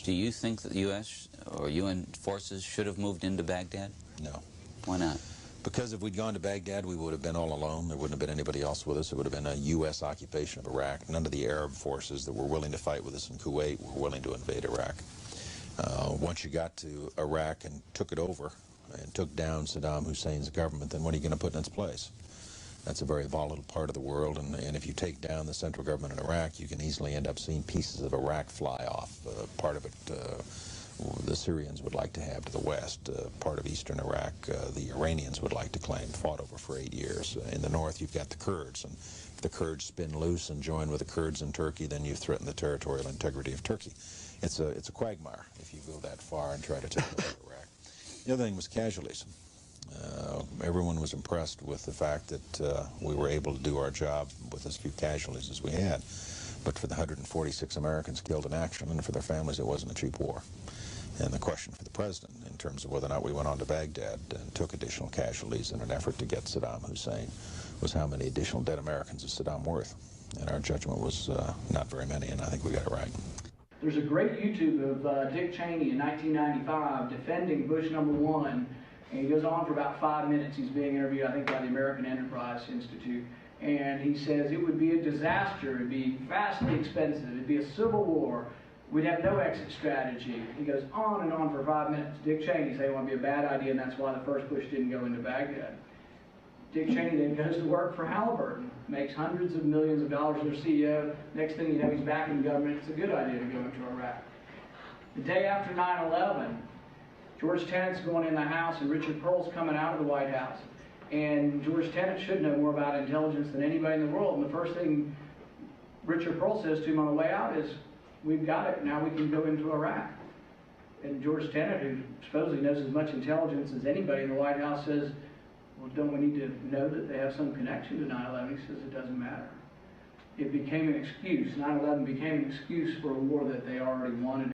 Do you think that the U.S. or UN forces should have moved into Baghdad? No. Why not? Because if we'd gone to Baghdad, we would have been all alone. There wouldn't have been anybody else with us. It would have been a U.S. occupation of Iraq. None of the Arab forces that were willing to fight with us in Kuwait were willing to invade Iraq. Once you got to Iraq and took it over and took down Saddam Hussein's government, then what are you going to put in its place? That's a very volatile part of the world, and if you take down the central government in Iraq, you can easily end up seeing pieces of Iraq fly off. Part of it the Syrians would like to have to the west. Part of eastern Iraq the Iranians would like to claim, fought over for 8 years. In the north you've got the Kurds, and if the Kurds spin loose and join with the Kurds in Turkey, then you threaten the territorial integrity of Turkey. It's a quagmire if you go that far and try to take over Iraq. The other thing was casualties. Everyone was impressed with the fact that we were able to do our job with as few casualties as we had. But for the 146 Americans killed in action and for their families, it wasn't a cheap war. And the question for the president, in terms of whether or not we went on to Baghdad and took additional casualties in an effort to get Saddam Hussein, was how many additional dead Americans is Saddam worth? And our judgment was not very many, and I think we got it right. There's a great YouTube of Dick Cheney in 1995 defending Bush #1, and he goes on for about 5 minutes. He's being interviewed, I think, by the American Enterprise Institute, and he says it would be a disaster, it'd be vastly expensive, it'd be a civil war, we'd have no exit strategy. He goes on and on for 5 minutes. Dick Cheney said it would be a bad idea, and that's why the first Bush didn't go into Baghdad. Dick Cheney then goes to work for Halliburton, makes hundreds of millions of dollars as their CEO. Next thing you know, he's back in government. It's a good idea to go into Iraq. The day after 9/11, George Tenet's going in the House, and Richard Pearl's coming out of the White House. And George Tenet should know more about intelligence than anybody in the world. And the first thing Richard Pearl says to him on the way out is, "We've got it, now we can go into Iraq." And George Tenet, who supposedly knows as much intelligence as anybody in the White House, says, "Well, don't we need to know that they have some connection to 9/11? He says it doesn't matter. It became an excuse. 9/11 became an excuse for a war that they already wanted.